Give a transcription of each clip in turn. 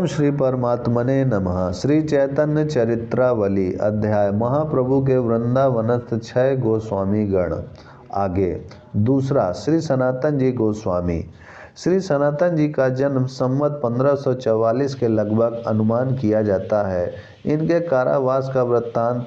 ओम श्री परमात्मने नमः। श्री चैतन्य चरित्रावली अध्याय महाप्रभु के वृंदावनस्थ 6 गोस्वामी गण। आगे दूसरा श्री सनातन जी गोस्वामी। श्री सनातन जी का जन्म संवत 1544 के लगभग अनुमान किया जाता है। इनके कारावास का वृत्तांत,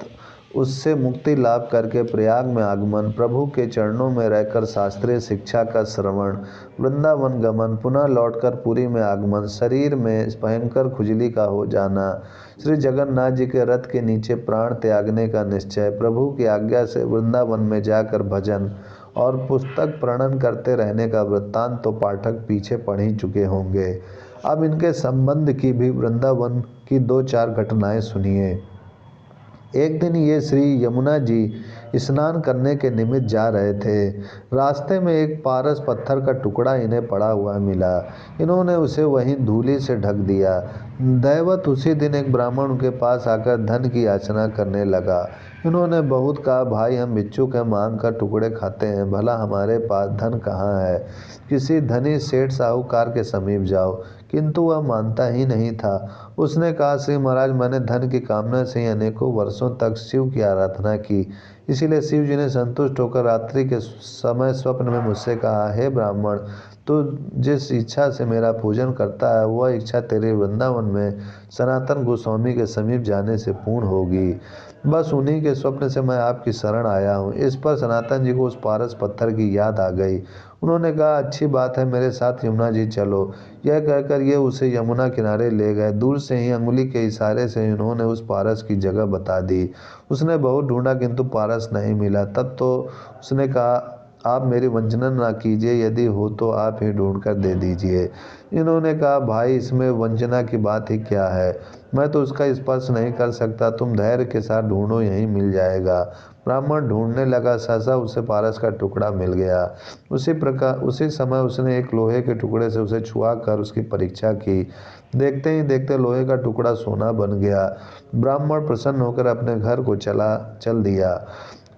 उससे मुक्ति लाभ करके प्रयाग में आगमन, प्रभु के चरणों में रहकर शास्त्रीय शिक्षा का श्रवण, वृंदावन गमन, पुनः लौटकर पुरी में आगमन, शरीर में भयंकर खुजली का हो जाना, श्री जगन्नाथ जी के रथ के नीचे प्राण त्यागने का निश्चय, प्रभु की आज्ञा से वृंदावन में जाकर भजन और पुस्तक प्रणन करते रहने का वृत्तांत तो पाठक पीछे पढ़ ही चुके होंगे। अब इनके संबंध की भी वृंदावन की 2-4 घटनाएं सुनिए। एक दिन ये श्री यमुना जी स्नान करने के निमित्त जा रहे थे। रास्ते में एक पारस पत्थर का टुकड़ा इन्हें पड़ा हुआ मिला। इन्होंने उसे वहीं धूलि से ढक दिया। दैवत उसी दिन एक ब्राह्मण उनके पास आकर धन की याचना करने लगा। इन्होंने बहुत कहा, भाई हम भिक्षुक हैं, मांग कर टुकड़े खाते हैं, भला हमारे पास धन कहाँ है? किसी धनी सेठ साहूकार के समीप जाओ। किंतु वह मानता ही नहीं था। उसने कहा, श्री महाराज, मैंने धन की कामना से ही अनेकों वर्षों तक शिव की आराधना की। इसीलिए शिव जी ने संतुष्ट होकर रात्रि के समय स्वप्न में मुझसे कहा, हे ब्राह्मण, तो जिस इच्छा से मेरा पूजन करता है वह इच्छा तेरे वृंदावन में सनातन गोस्वामी के समीप जाने से पूर्ण होगी। बस उन्हीं के स्वप्न से मैं आपकी शरण आया हूँ। इस पर सनातन जी को उस पारस पत्थर की याद आ गई। उन्होंने कहा, अच्छी बात है, मेरे साथ यमुना जी चलो। यह कहकर ये उसे यमुना किनारे ले गए। दूर से ही अंगुली के इशारे से उन्होंने उस पारस की जगह बता दी। उसने बहुत ढूंढा किंतु पारस नहीं मिला। तब तो उसने कहा, आप मेरी वंचना ना कीजिए, यदि हो तो आप ही ढूंढ कर दे दीजिए। इन्होंने कहा, भाई इसमें वंचना की बात ही क्या है, मैं तो उसका स्पर्श नहीं कर सकता, तुम धैर्य के साथ ढूंढो, यहीं मिल जाएगा। ब्राह्मण ढूंढने लगा, सहसा उसे पारस का टुकड़ा मिल गया। उसी समय उसने एक लोहे के टुकड़े से उसे छुआ कर उसकी परीक्षा की। देखते ही देखते लोहे का टुकड़ा सोना बन गया। ब्राह्मण प्रसन्न होकर अपने घर को चल दिया।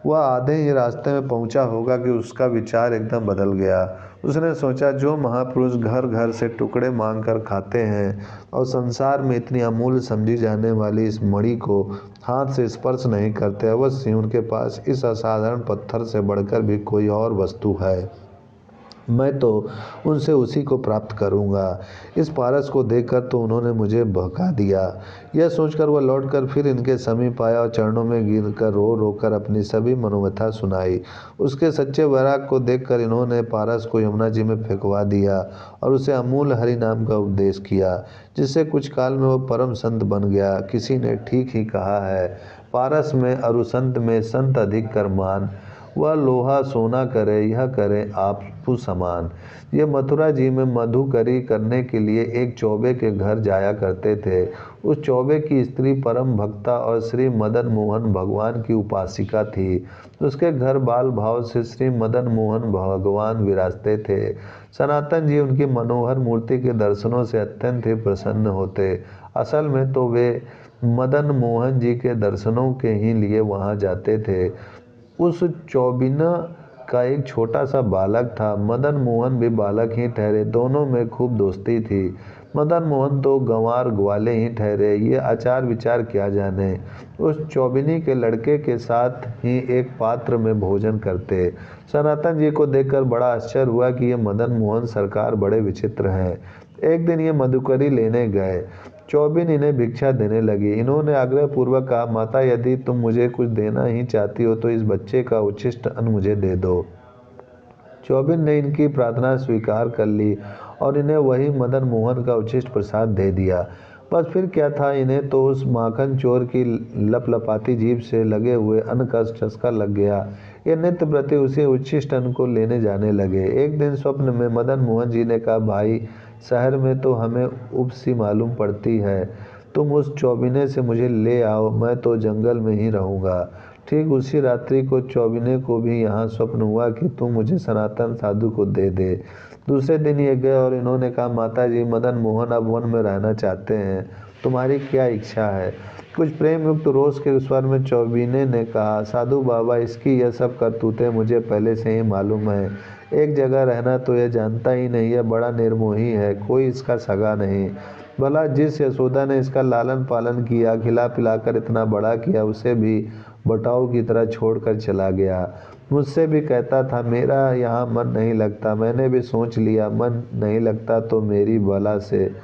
वह आधे ही रास्ते में पहुंचा होगा कि उसका विचार एकदम बदल गया। उसने सोचा, जो महापुरुष घर घर से टुकड़े मांग कर खाते हैं और संसार में इतनी अमूल्य समझी जाने वाली इस मणि को हाथ से स्पर्श नहीं करते, अवश्य उनके पास इस असाधारण पत्थर से बढ़कर भी कोई और वस्तु है। मैं तो उनसे उसी को प्राप्त करूंगा। इस पारस को देखकर तो उन्होंने मुझे बहका दिया। यह सोचकर वह लौटकर फिर इनके समीप आया और चरणों में गिरकर रो रो कर अपनी सभी मनोव्यथा सुनाई। उसके सच्चे वैराग को देखकर इन्होंने पारस को यमुना जी में फेंकवा दिया और उसे अमूल हरि नाम का उपदेश किया, जिससे कुछ काल में वह परम संत बन गया। किसी ने ठीक ही कहा है, पारस में अरु संत में संत अधिक कर मान, वह लोहा सोना करे यह करे आपू समान। ये मथुरा जी में मधुकरी करने के लिए एक चौबे के घर जाया करते थे। उस चौबे की स्त्री परम भक्ता और श्री मदन मोहन भगवान की उपासिका थी। उसके घर बाल भाव से श्री मदन मोहन भगवान विराजते थे। सनातन जी उनकी मनोहर मूर्ति के दर्शनों से अत्यंत ही प्रसन्न होते। असल में तो वे मदन मोहन जी के दर्शनों के ही लिए वहाँ जाते थे। उस चौबिना का एक छोटा सा बालक था। मदन मोहन भी बालक ही ठहरे। दोनों में खूब दोस्ती थी। मदन मोहन तो गंवार ग्वाले ही ठहरे। ये आचार विचार क्या जाने। उस चौबिनी के लड़के के साथ ही एक पात्र में भोजन करते। सनातन जी को देखकर बड़ा आश्चर्य हुआ कि ये मदन मोहन सरकार बड़े विचित्र हैं। एक दिन ये मधुकरी लेने गए। चौबिन इन्हें भिक्षा देने लगी। इन्होंने आग्रह पूर्वक कहा, माता, यदि तुम मुझे कुछ देना ही चाहती हो तो इस बच्चे का उच्छिष्ट अन्न मुझे दे दो। चौबिन ने इनकी प्रार्थना स्वीकार कर ली और इन्हें वही मदन मोहन का उच्छिष्ट प्रसाद दे दिया। बस फिर क्या था, इन्हें तो उस माखन चोर की लपलपाती जीभ से लगे हुए अन्न का चस्का लग गया। ये नित्य प्रति उसी उच्छिष्ट अन्न को लेने जाने लगे। एक दिन स्वप्न में मदन मोहन जी ने कहा, भाई, शहर में तो हमें उपसी मालूम पड़ती है, तुम उस चौबिने से मुझे ले आओ, मैं तो जंगल में ही रहूँगा। ठीक उसी रात्रि को चौबिने को भी यहाँ स्वप्न हुआ कि तुम मुझे सनातन साधु को दे दे। दूसरे दिन ये गए और इन्होंने कहा, माता जी, मदन मोहन अब वन में रहना चाहते हैं, तुम्हारी क्या इच्छा है? कुछ प्रेम युक्त रोष के स्वर में चौबिने ने कहा, साधु बाबा, इसकी यह सब करतूतें मुझे पहले से ही मालूम है। एक जगह रहना तो यह जानता ही नहीं है, बड़ा निर्मोही है, कोई इसका सगा नहीं। भला जिस यशोदा ने इसका लालन पालन किया, खिला पिलाकर इतना बड़ा किया, उसे भी बटाऊ की तरह छोड़कर चला गया। मुझसे भी कहता था मेरा यहाँ मन नहीं लगता। मैंने भी सोच लिया मन नहीं लगता तो मेरी भला से,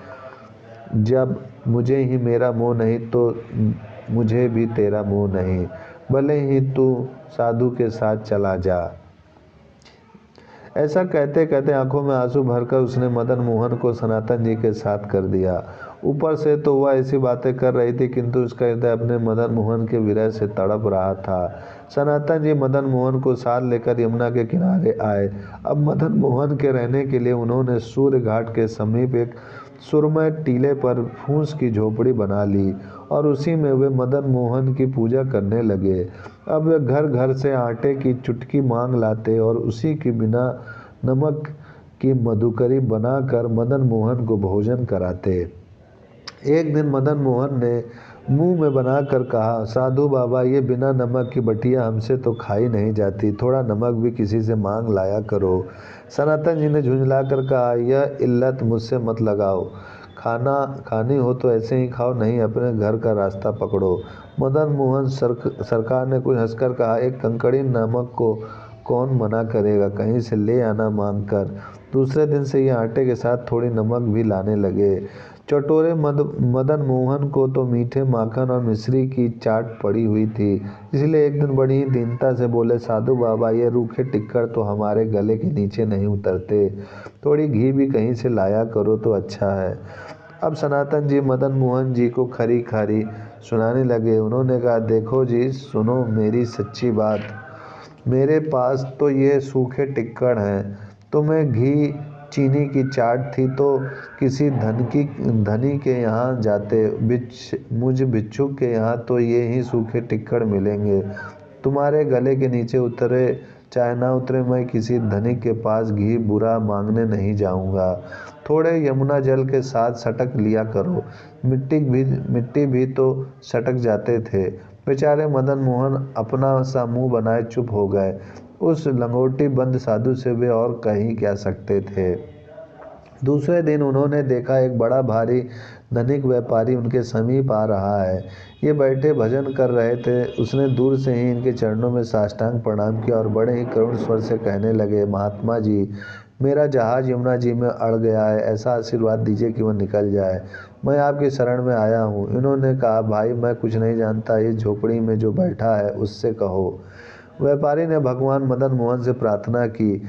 जब मुझे ही मेरा मोह नहीं तो मुझे भी तेरा मोह नहीं, भले ही तू साधु के साथ चला जा। ऐसा कहते कहते आंखों में आंसू भरकर उसने मदन मोहन को सनातन जी के साथ कर दिया। ऊपर से तो वह ऐसी बातें कर रही थी, किंतु उसका हृदय अपने मदन मोहन के विरह से तड़प रहा था। सनातन जी मदन मोहन को साथ लेकर यमुना के किनारे आए। अब मदन मोहन के रहने के लिए उन्होंने सूर्य घाट के समीप एक सुरमय टीले पर फूस की झोपड़ी बना ली और उसी में वे मदन मोहन की पूजा करने लगे। अब वे घर घर से आटे की चुटकी मांग लाते और उसी की बिना नमक की मधुकरी बनाकर मदन मोहन को भोजन कराते। एक दिन मदन मोहन ने मुंह में बनाकर कहा, साधु बाबा, ये बिना नमक की बटिया हमसे तो खाई नहीं जाती, थोड़ा नमक भी किसी से मांग लाया करो। सनातन जी ने झुंझलाकर कहा, यह इल्लत मुझसे मत लगाओ, खाना खानी हो तो ऐसे ही खाओ, नहीं अपने घर का रास्ता पकड़ो। मदन मोहन सरकार ने कुछ हंसकर कहा, एक कंकड़ी नमक को कौन मना करेगा, कहीं से ले आना मांग कर। दूसरे दिन से ये आटे के साथ थोड़ी नमक भी लाने लगे। चटोरे मदन मोहन को तो मीठे माखन और मिश्री की चाट पड़ी हुई थी, इसलिए एक दिन बड़ी ही दीनता से बोले, साधु बाबा, ये रूखे टिक्कर तो हमारे गले के नीचे नहीं उतरते, थोड़ी घी भी कहीं से लाया करो तो अच्छा है। अब सनातन जी मदन मोहन जी को खरी खारी सुनाने लगे। उन्होंने कहा, देखो जी, सुनो मेरी सच्ची बात, मेरे पास तो ये सूखे टिक्कड़ हैं। तुम्हें घी चीनी की चाट थी तो किसी धनी के यहाँ जाते, मुझ भिक्षुक के यहाँ तो ये ही सूखे टिक्कड़ मिलेंगे। तुम्हारे गले के नीचे उतरे चाहे ना उतरे, मैं किसी धनिक के पास घी बुरा मांगने नहीं जाऊंगा। थोड़े यमुना जल के साथ सटक लिया करो, मिट्टी भी तो सटक जाते थे। बेचारे मदन मोहन अपना सा मुंह बनाए चुप हो गए। उस लंगोटी बंद साधु से वे और कहीं क्या सकते थे। दूसरे दिन उन्होंने देखा एक बड़ा भारी धनिक व्यापारी उनके समीप आ रहा है। ये बैठे भजन कर रहे थे। उसने दूर से ही इनके चरणों में साष्टांग प्रणाम किया और बड़े ही करुण स्वर से कहने लगे, महात्मा जी, मेरा जहाज यमुना जी में अड़ गया है, ऐसा आशीर्वाद दीजिए कि वह निकल जाए। मैं आपकी शरण में आया हूँ। इन्होंने कहा, भाई मैं कुछ नहीं जानता, इस झोपड़ी में जो बैठा है उससे कहो। व्यापारी ने भगवान मदन मोहन से प्रार्थना की,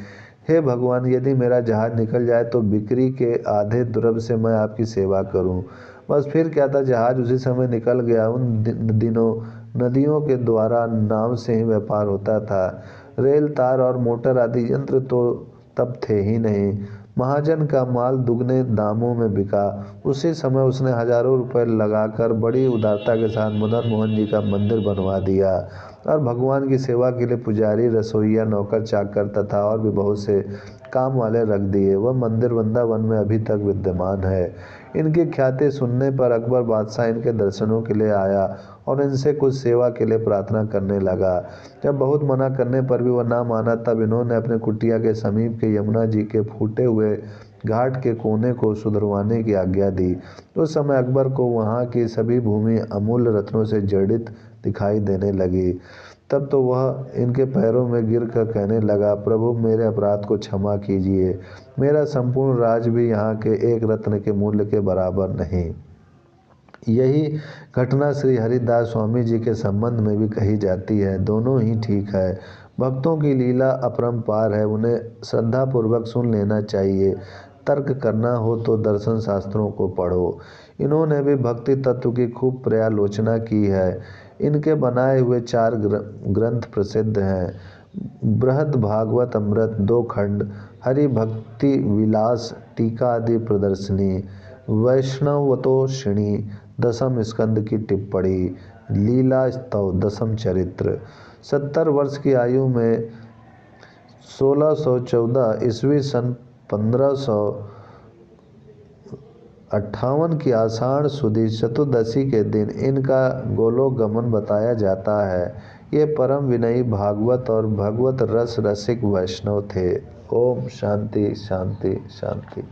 हे भगवान, यदि मेरा जहाज निकल जाए तो बिक्री के आधे द्रव्य से मैं आपकी सेवा करूं। बस फिर क्या था, जहाज उसी समय निकल गया। उन दिनों नदियों के द्वारा नाव से ही व्यापार होता था। रेल, तार और मोटर आदि यंत्र तो तब थे ही नहीं। महाजन का माल दुगने दामों में बिका। उसी समय उसने हजारों रुपए लगाकर बड़ी उदारता के साथ मदन मोहन जी का मंदिर बनवा दिया और भगवान की सेवा के लिए पुजारी, रसोइया, नौकर चाकर तथा और भी बहुत से काम वाले रख दिए। वह मंदिर वृंदावन में अभी तक विद्यमान है। इनकी ख्याति सुनने पर अकबर बादशाह इनके दर्शनों के लिए आया और इनसे कुछ सेवा के लिए प्रार्थना करने लगा। जब बहुत मना करने पर भी वह ना माना, तब इन्होंने अपने कुटिया के समीप के यमुना जी के फूटे हुए घाट के कोने को सुधरवाने की आज्ञा दी। उस समय अकबर को वहाँ की सभी भूमि अमूल्य रत्नों से जड़ित दिखाई देने लगी। तब तो वह इनके पैरों में गिरकर कहने लगा, प्रभु मेरे अपराध को क्षमा कीजिए, मेरा संपूर्ण राज भी यहाँ के एक रत्न के मूल्य के बराबर नहीं। यही घटना श्री हरिदास स्वामी जी के संबंध में भी कही जाती है। दोनों ही ठीक है। भक्तों की लीला अपरंपार है, उन्हें श्रद्धापूर्वक सुन लेना चाहिए। तर्क करना हो तो दर्शन शास्त्रों को पढ़ो। इन्होंने भी भक्ति तत्व की खूब पर्यालोचना की है। इनके बनाए हुए 4 ग्रंथ प्रसिद्ध हैं। बृहद भागवत अमृत 2 खंड, हरि भक्ति विलास टीका आदि प्रदर्शनी, वैष्णवतोषिणी 10 स्कंद की टिप्पणी, लीला स्तव 10 चरित्र। 70 वर्ष की आयु में 1614 ईस्वी सन 1558 की आषाढ़ सुदी चतुर्दशी के दिन इनका गोलोकगमन बताया जाता है। ये परम विनयी भागवत और भगवत रस रसिक वैष्णव थे। ओम शांति शांति शांति।